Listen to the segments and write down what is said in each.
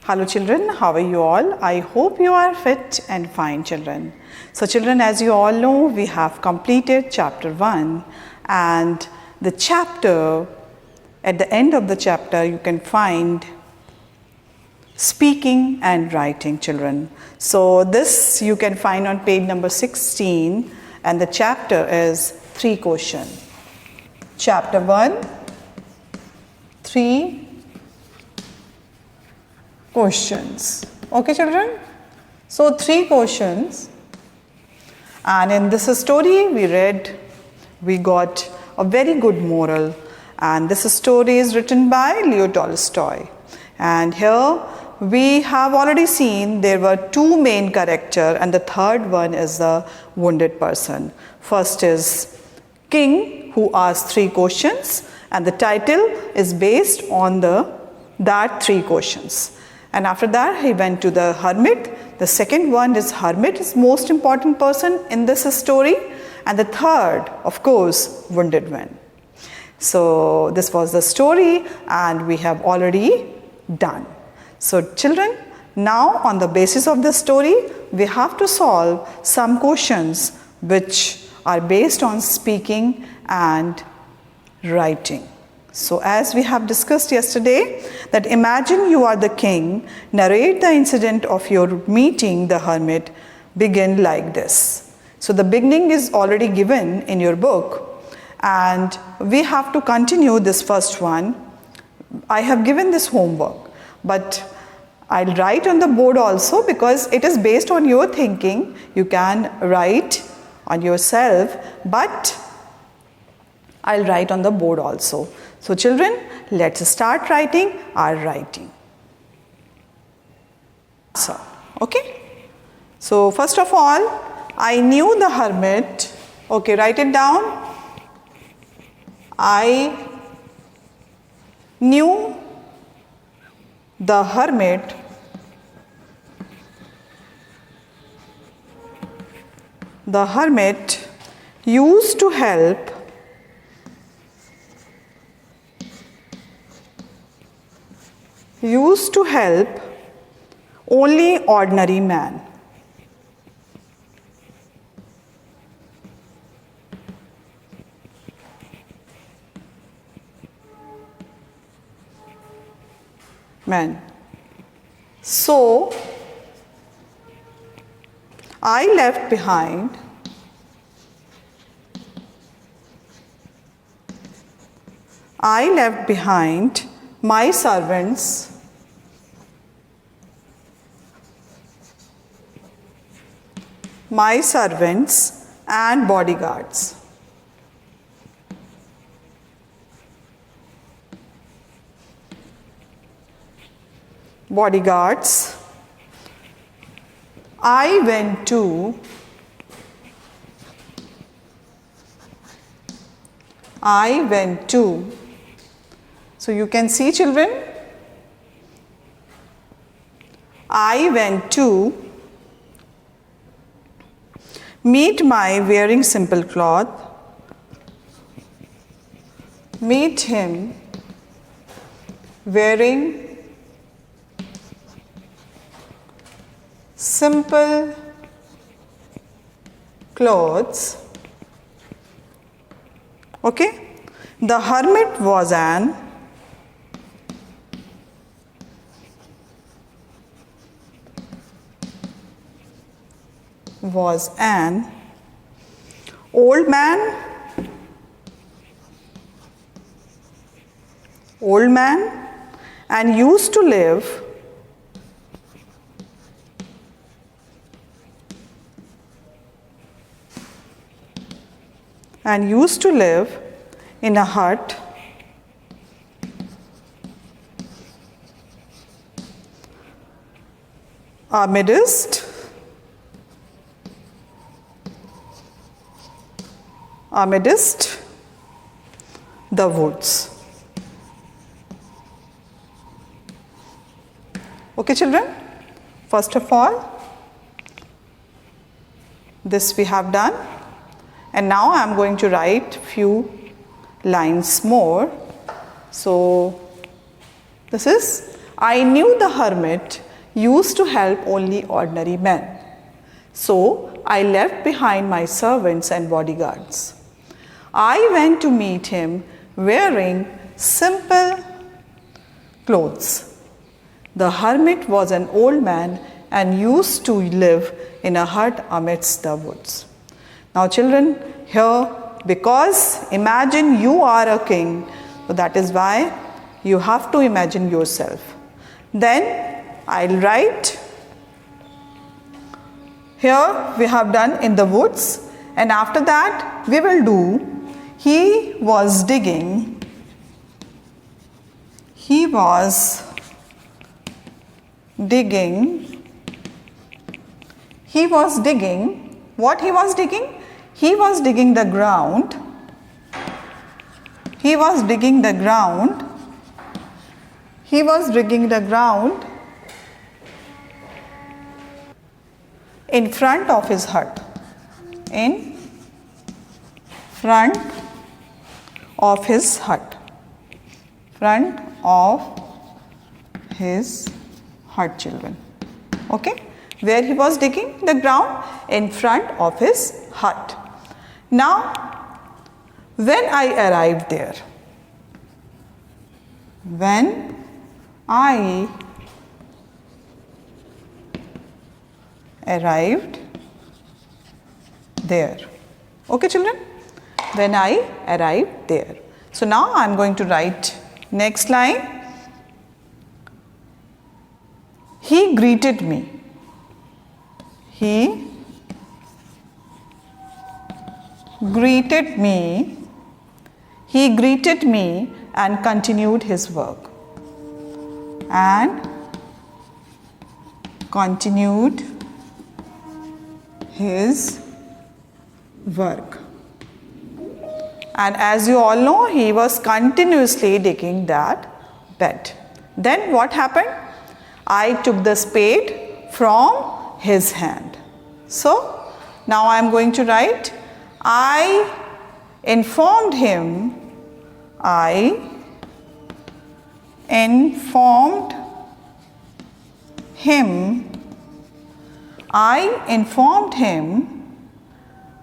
Hello children, how are you all? I hope you are fit and fine children. So children, as you all know, we have completed chapter 1 and the chapter, at the end of the chapter you can find speaking and writing children. So this you can find on page number 16 and the chapter is 3 questions. Chapter 1, 3 questions. Okay children? So 3 questions, and in this story we got a very good moral, and this story is written by Leo Tolstoy. And here we have already seen there were 2 main characters and the third one is the wounded person. First is king who asked 3 questions and the title is based on that 3 questions. And after that he went to the hermit. The second one is hermit is most important person in this story, and the third of course wounded one. So this was the story and we have already done. So children, now on the basis of this story we have to solve some questions which are based on speaking and writing. So as we have discussed yesterday, that imagine you are the king, narrate the incident of your meeting the hermit, begin like this. So the beginning is already given in your book and we have to continue this first one. I have given this homework, but I'll write on the board also because it is based on your thinking. You can write on yourself, but I'll write on the board also. So children, let's start writing our writing. So, okay. So first of all, I knew the hermit. Okay, write it down. I knew the hermit used to help only ordinary man. So I left behind my servants and bodyguards. I went to, so you can see children, I went to meet my wearing simple cloth, meet him wearing simple clothes. Okay, the hermit was an old man and used to live in a hut amidst the woods. Okay children, first of all this we have done, and now I am going to write few lines more. So this is I knew the hermit used to help only ordinary men. So I left behind my servants and bodyguards. I went to meet him wearing simple clothes. The hermit was an old man and used to live in a hut amidst the woods. Now children, here, because imagine you are a king, so that is why you have to imagine yourself. Then I'll write, here we have done in the woods, and after that we will do, he was digging, what he was digging? He was digging the ground. He was digging the ground in front of his hut. In front of his hut. Front of his hut, children. Okay? Where he was digging the ground? In front of his hut. Now, when I arrived there, okay children, when I arrived there. So now I am going to write next line. He greeted me. He greeted me and continued his work. And as you all know, he was continuously digging that bed. Then what happened? I took the spade from his hand. So now I am going to write, I informed him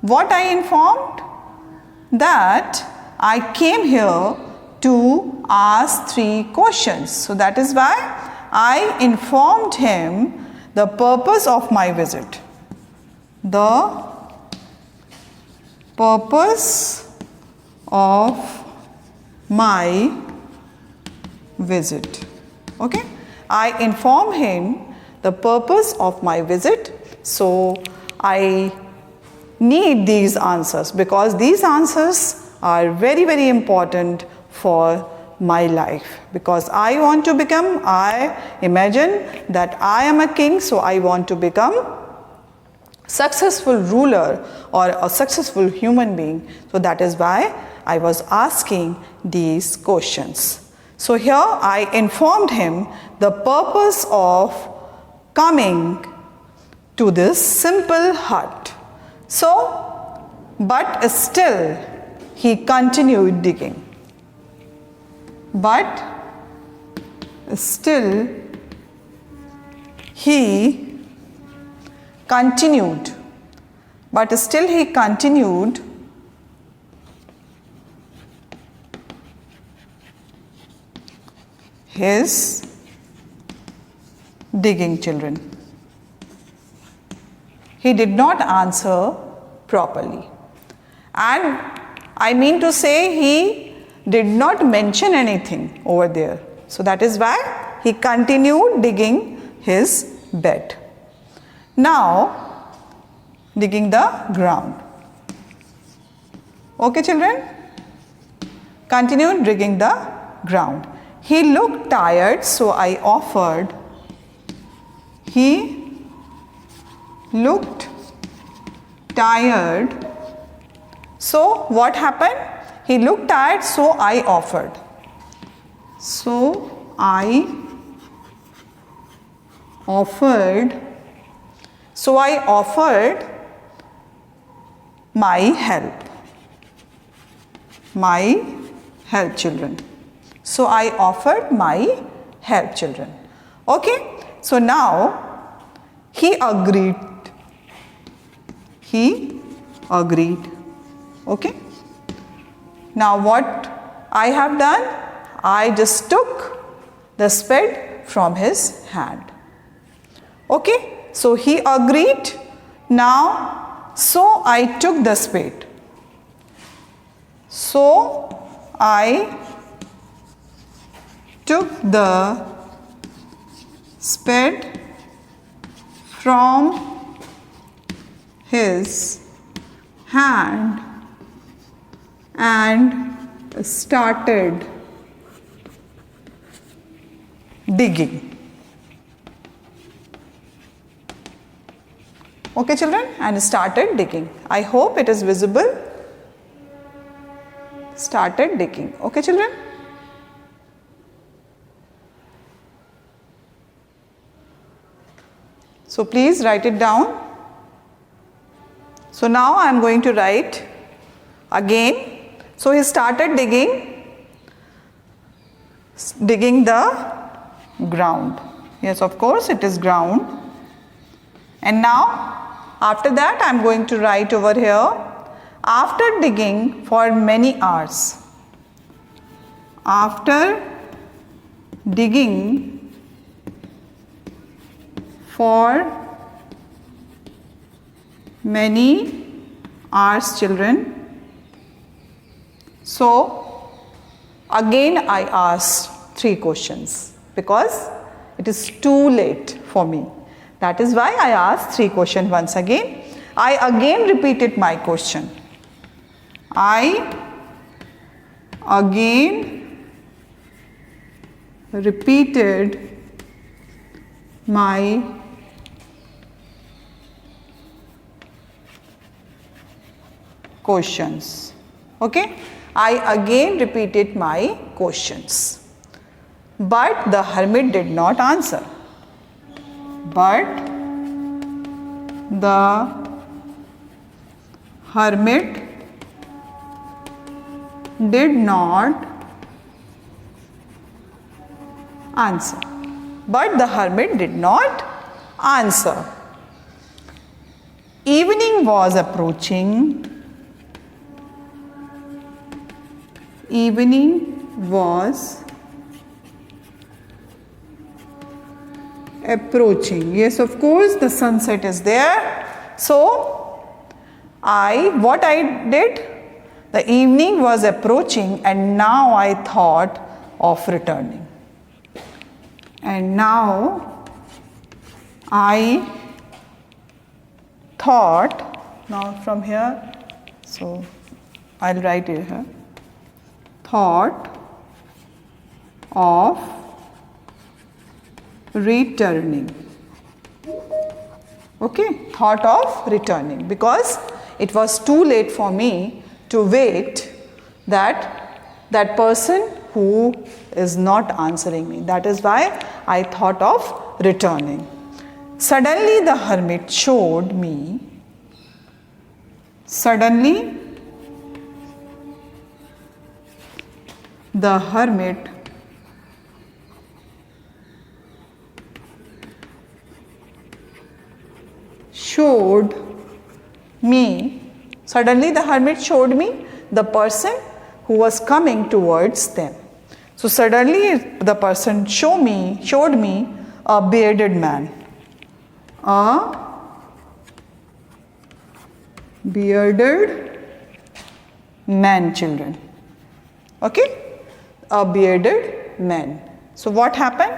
what I informed? That I came here to ask 3 questions. So that is why I informed him the purpose of my visit. The purpose of my visit. Okay? I inform him the purpose of my visit. So I need these answers because these answers are very, very important for my life, because I imagine that I am a king, so I want to become successful ruler or a successful human being. So that is why I was asking these questions. So here I informed him the purpose of coming to this simple hut. So, but still he continued digging. But still he continued his digging, children. He did not answer properly. And I mean to say, he did not mention anything over there. So that is why he continued digging his bed. Now, digging the ground. Okay, children? Continued digging the ground. He looked tired, so I offered. He looked tired. So what happened? He looked tired, so I offered. So I offered my help. My help, children. So I offered my help, children. Okay, so now he agreed. He agreed. Okay. Now what I have done? I just took the spade from his hand. Okay, so he agreed. Now, so I took the spade. So I took the spade from his hand and started digging. Okay children, and started digging. I hope it is visible. Started digging. Okay children. So please write it down. So now I am going to write again. So he started digging the ground. Yes, of course it is ground. And now after that I am going to write over here, after digging for many hours. After digging for many hours, children. So again I asked 3 questions because it is too late for me. That is why I asked 3 questions once again. I again repeated my question. I again repeated my questions. Okay? I again repeated my questions. But the hermit did not answer. But the hermit did not answer. But the hermit did not answer. Evening was approaching. Evening was approaching. Yes, of course, the sunset is there. So, what I did? The evening was approaching and now I thought of returning. And now I thought, now from here, so I'll write it here, thought of returning. Okay, thought of returning because it was too late for me to wait that person who is not answering me. That is why I thought of returning. Suddenly the hermit showed me. Suddenly the hermit showed me. Suddenly the hermit showed me the person who was coming towards them. So suddenly the person showed me a bearded man. A bearded man, children. Okay? A bearded man. So what happened?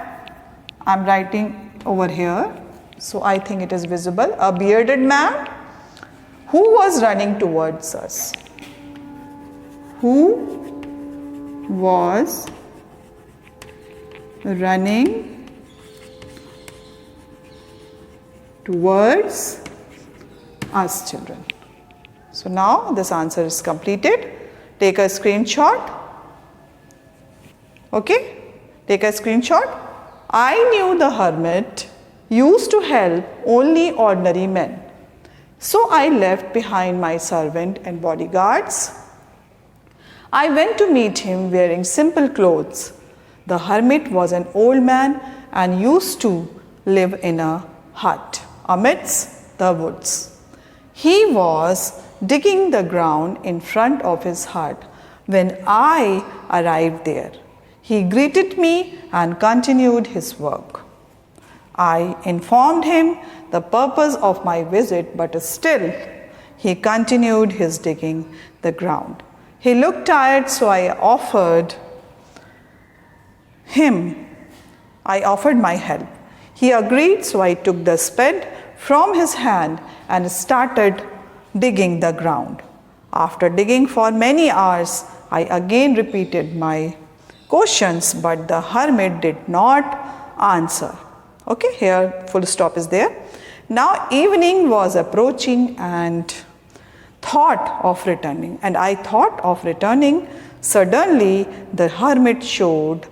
I am writing over here. So I think it is visible. A bearded man who was running towards us. Who was running towards us, children. So now this answer is completed. Take a screenshot. Okay? Take a screenshot. I knew the hermit used to help only ordinary men. So I left behind my servant and bodyguards. I went to meet him wearing simple clothes. The hermit was an old man and used to live in a hut amidst the woods. He was digging the ground in front of his hut when I arrived there. He greeted me and continued his work. I informed him the purpose of my visit, but still he continued his digging the ground. He looked tired, so I offered my help. He agreed, so I took the spade from his hand and started digging the ground. After digging for many hours, I again repeated my questions, but the hermit did not answer. Okay, here full stop is there. Now evening was approaching and I thought of returning. Suddenly the hermit showed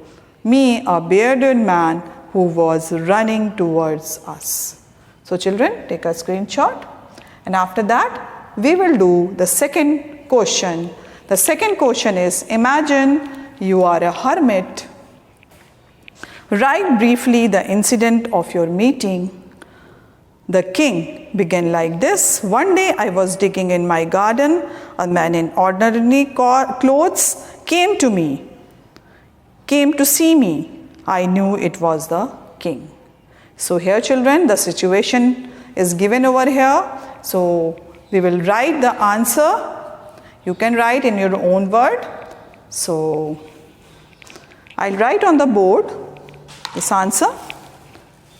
me a bearded man who was running towards us. So children, take a screenshot, and after that we will do the second question. The second question is, imagine you are a hermit. Write briefly the incident of your meeting. The king began like this. One day I was digging in my garden. A man in ordinary clothes came to see me. I knew it was the king. So here children, the situation is given over here. So we will write the answer. You can write in your own word. So I'll write on the board this answer.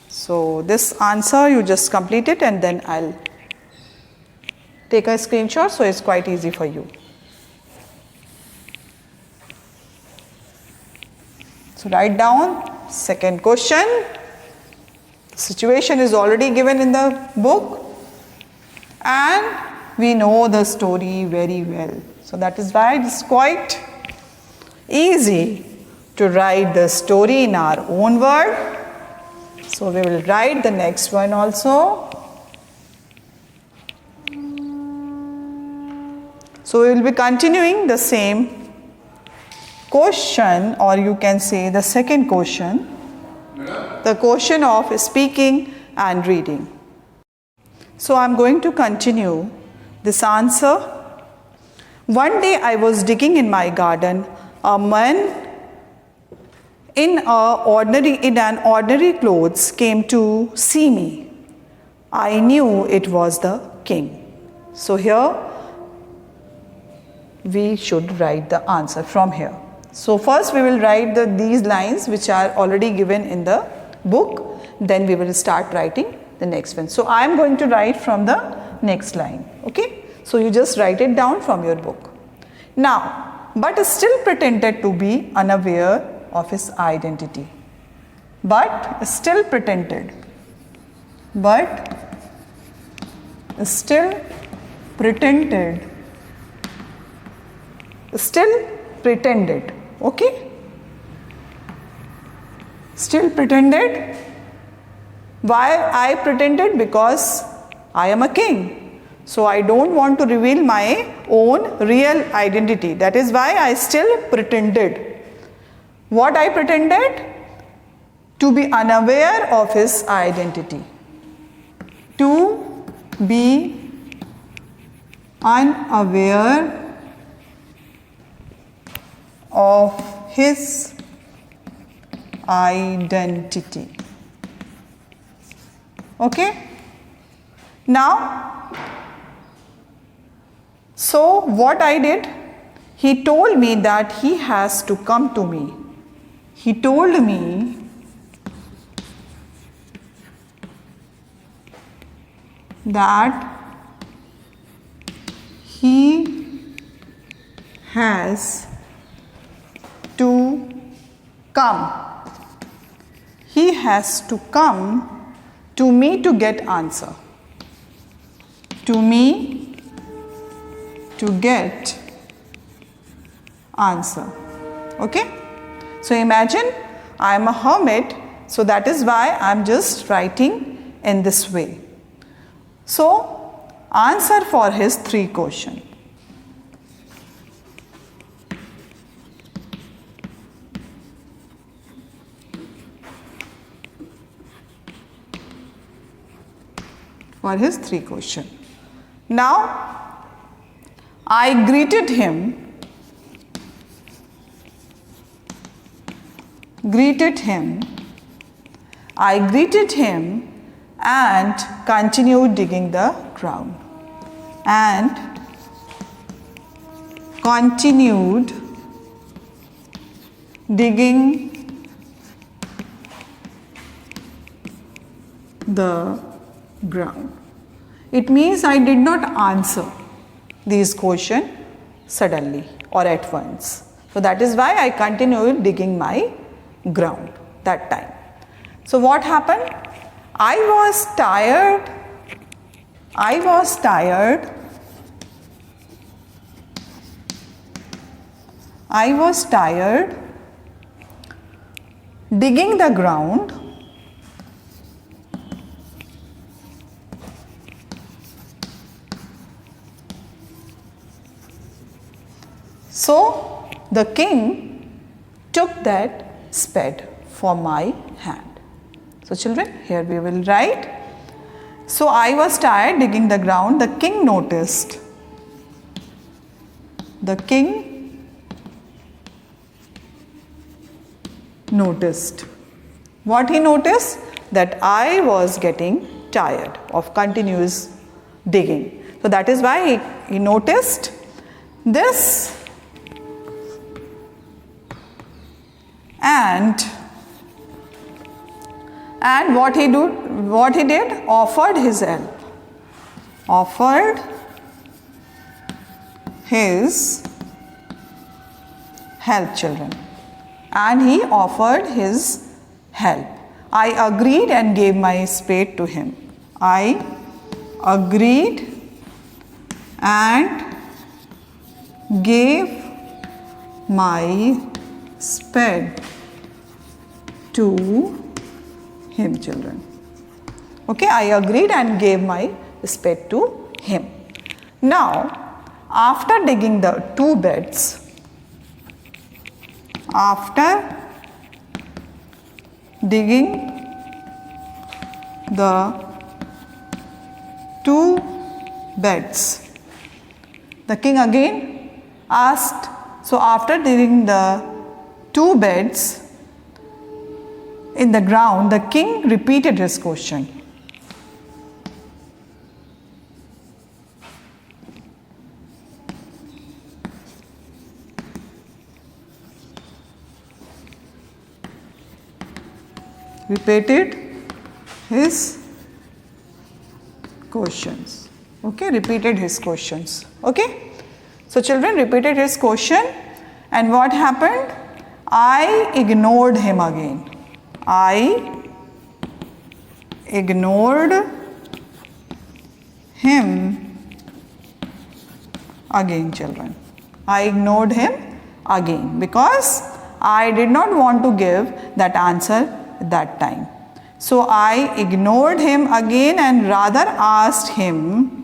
So this answer you just complete it, and then I'll take a screenshot, so it's quite easy for you. So write down second question. Situation is already given in the book and we know the story very well. So that is why it's quite easy to write the story in our own word. So we will write the next one also. So we will be continuing the same question, or you can say the second question, the question of speaking and reading. So I am going to continue this answer. One day I was digging in my garden. A man in an ordinary clothes came to see me. I knew it was the king. So here we should write the answer from here. So first we will write these lines which are already given in the book. Then we will start writing the next one. So I am going to write from the next line. Okay. So you just write it down from your book. Now, but still pretended to be unaware of his identity. But still pretended. Still pretended. Okay? Still pretended. Why I pretended? Because I am a king. So I don't want to reveal my own real identity. That is why I still pretended. What I pretended? To be unaware of his identity. To be unaware of his identity. Okay? Now, so what I did? He told me that he has to come to me. He told me that he has to come. He has to come to me to get answer. To me to get answer. Okay? So imagine I am a hermit, so that is why I am just writing in this way. So answer for his 3 questions. for his 3 question. Now, I greeted him and continued digging the ground. It means I did not answer these questions suddenly or at once. So that is why I continued digging my ground that time. So what happened? I was tired digging the ground so the king took that spade from my hand. So children, here we will write. So I was tired digging the ground. The king noticed. What he noticed? That I was getting tired of continuous digging. So that is why he noticed this, and what he did, offered his help, children, and he offered his help. I agreed and gave my spade to him. I agreed and gave my spade to him, children. Okay, I agreed and gave my spade to him. Now, after digging the 2 beds, the king again asked. So after digging the 2 beds in the ground, the king repeated his question. Repeated his questions. Okay, repeated his questions. Okay. So children, repeated his question, and what happened? I ignored him again. I ignored him again, children. I ignored him again because I did not want to give that answer at that time. So I ignored him again and rather asked him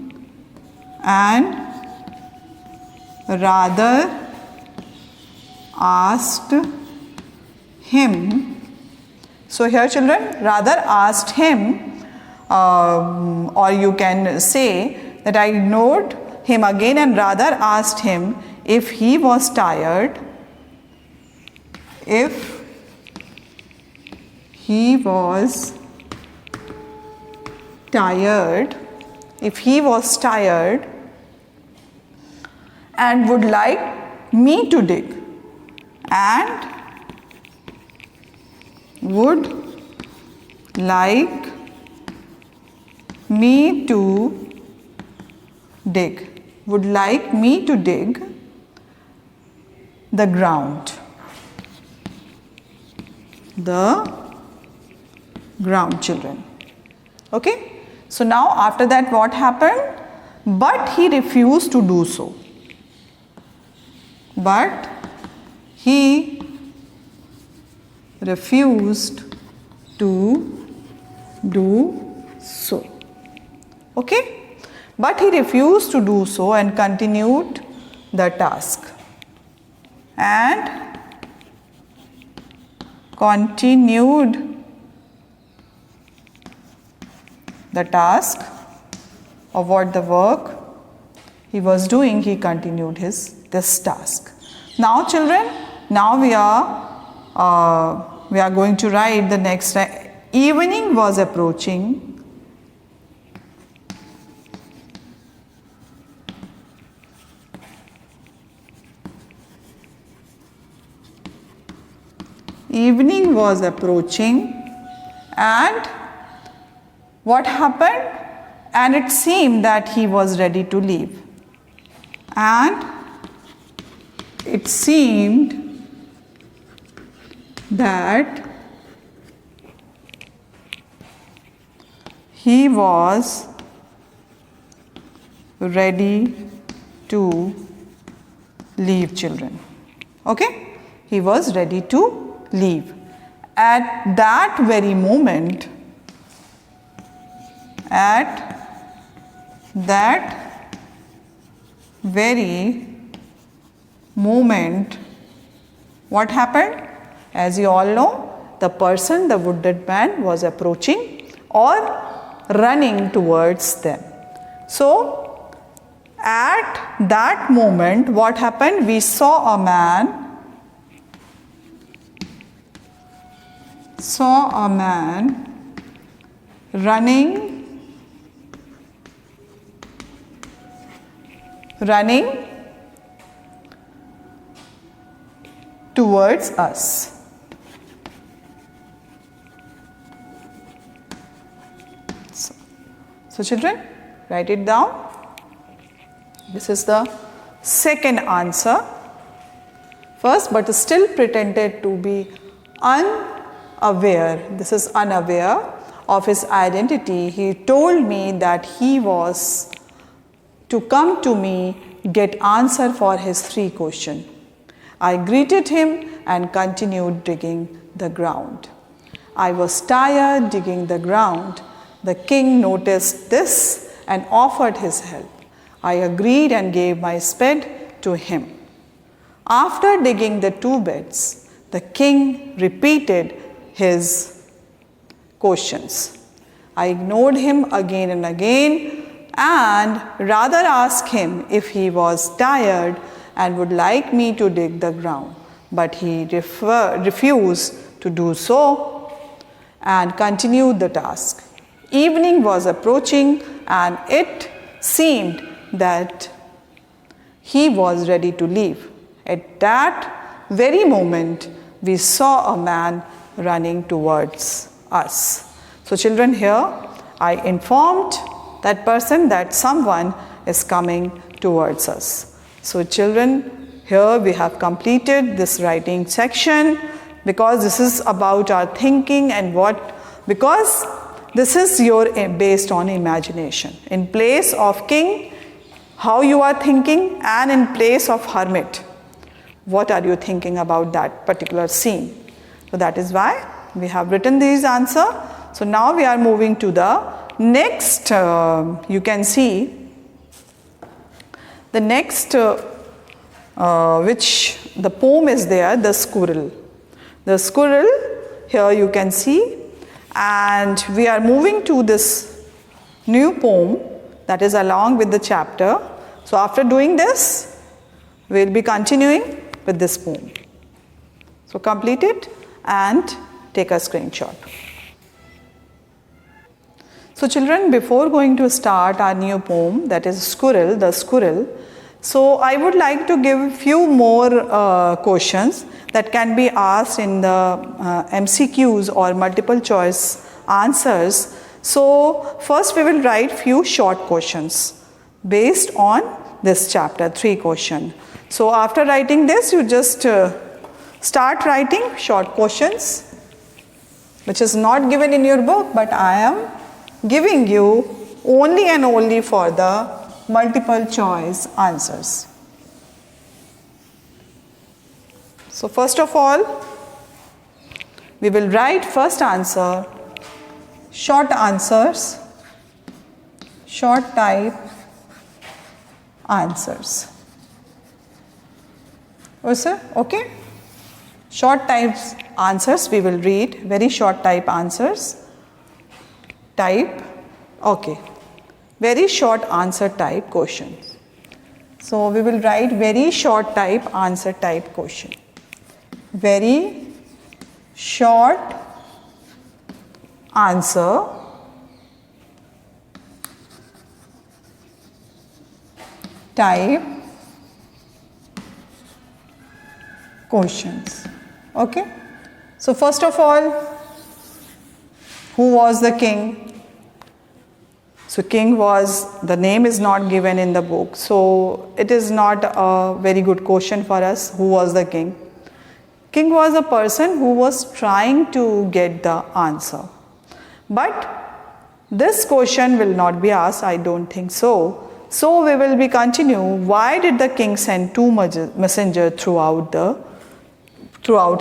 So here children, rather asked him, or you can say that I ignored him again and rather asked him if he was tired, and would like me to dig, would like me to dig the ground, children. Okay. So now after that what happened? But he refused to do so. Okay. But he refused to do so and continued the task. of what the work he was doing, he continued this task. Now children, now we are going to write the next. Evening was approaching. Evening was approaching, and what happened? And it seemed that he was ready to leave. And it seemed that he was ready to leave, children. Okay? He was ready to leave. At that very moment, what happened? As you all know, the person, the wounded man, was approaching or running towards them. So, at that moment, what happened? We saw a man running towards us. So children, write it down. This is the second answer. First, but still pretended to be unaware. This is unaware of his identity. He told me that he was to come to me, get answer for his 3 questions. I greeted him and continued digging the ground. I was tired digging the ground. The king noticed this and offered his help. I agreed and gave my spade to him. After digging the 2 beds, the king repeated his questions. I ignored him again and again, and rather asked him if he was tired and would like me to dig the ground. But he refused to do so and continued the task. Evening was approaching, and it seemed that he was ready to leave. At that very moment, we saw a man running towards us. So children, here I informed that person that someone is coming towards us. So children, here we have completed this writing section, because this is about our thinking and because this is based on imagination. In place of king, how you are thinking, and in place of hermit, what are you thinking about that particular scene. So that is why we have written these answers. So now we are moving to the next, you can see the next which the poem is there, the squirrel. The squirrel, here you can see, and we are moving to this new poem that is along with the chapter. So after doing this, we will be continuing with this poem. So complete it and take a screenshot. So children, before going to start our new poem, that is Squirrel, the Squirrel, so I would like to give few more questions that can be asked in the MCQs or multiple choice answers. So first we will write few short questions based on this chapter, 3 questions. So after writing this, you just start writing short questions, which is not given in your book, but I am giving you only and only for the multiple choice answers. So first of all, we will write first answer, short answers, short type answers. Okay? Short types answers we will read, very short type answers. Type, okay. very short answer type questions. So we will write very short type answer type question. Very short answer type questions. Okay. So first of all, who was the king? So king was, the name is not given in the book, so it is not a very good question for us. Who was the king? King was a person who was trying to get the answer. But this question will not be asked, I don't think so. So we will be continue. Why did the king send two messengers throughout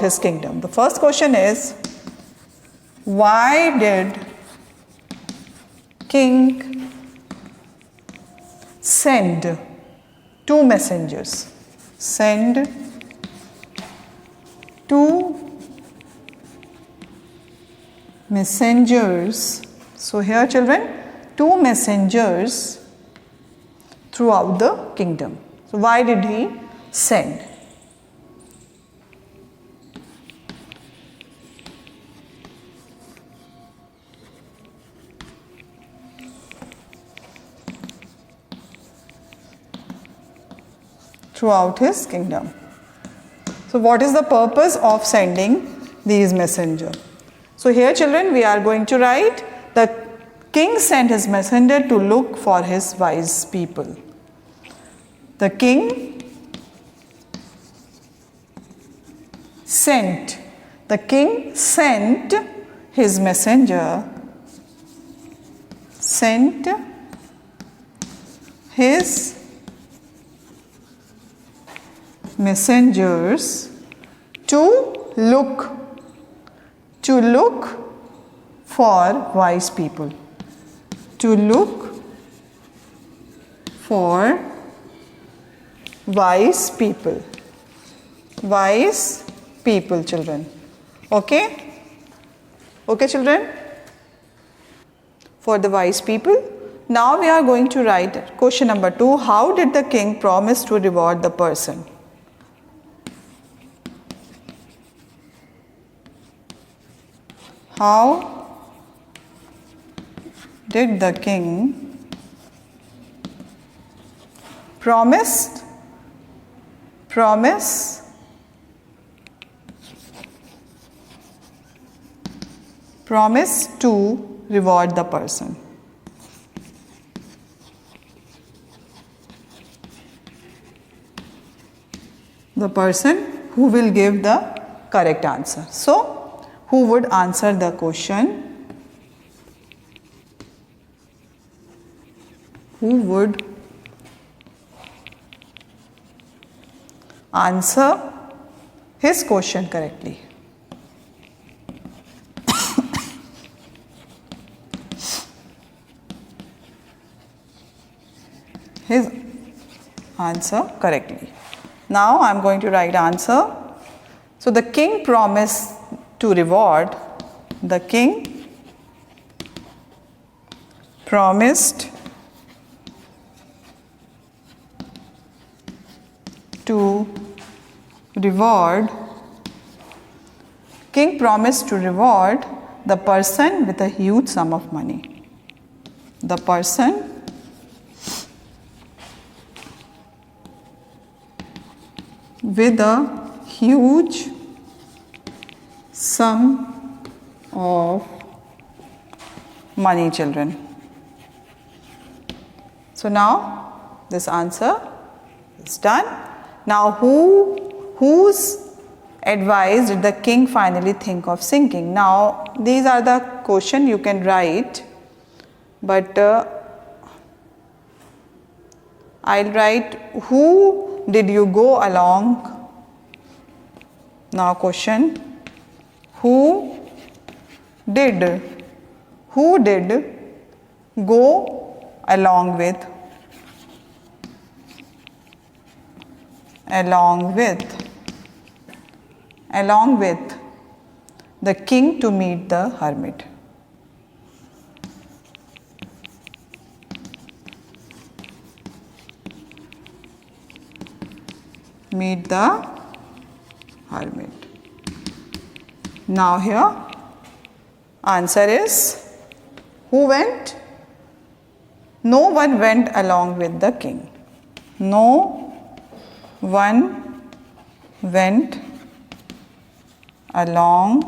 his kingdom? The first question is, why did king send two messengers? Send two messengers. So here children, two messengers throughout the kingdom. So why did he send? Throughout his kingdom. So what is the purpose of sending these messengers? So here children, we are going to write, the king sent his messenger to look for his wise people. The king sent his messenger, sent his messengers to look for wise people. To look for wise people. Wise people, children. Okay? Okay, children? For the wise people. Now we are going to write question number 2. How did the king promise to reward the person? How did the king promise to reward the person? The person who will give the correct answer. So, who would answer the question? Who would answer his question correctly? His answer correctly. Now I am going to write answer. So the king promised to reward. The king promised to reward. King promised to reward the person with a huge sum of money. The person with a huge sum of money, children. So now this answer is done. Now whose advice did the king finally think of sinking? Now these are the question you can write, but I'll write who did you go along? Now question, who did go along with the king to meet the hermit? meet the hermit. Now here answer is, who went? No one went along with the king. No one went along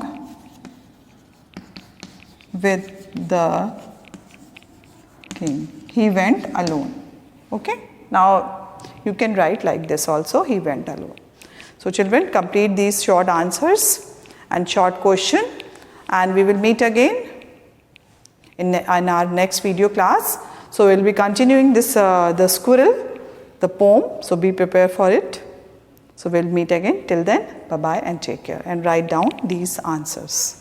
with the king. He went alone. Okay. Now you can write like this also, he went alone. So children, complete these short answers and short question, and we will meet again in our next video class. So we will be continuing this the squirrel, the poem. So be prepared for it. So we will meet again. Till then, bye bye and take care, and write down these answers.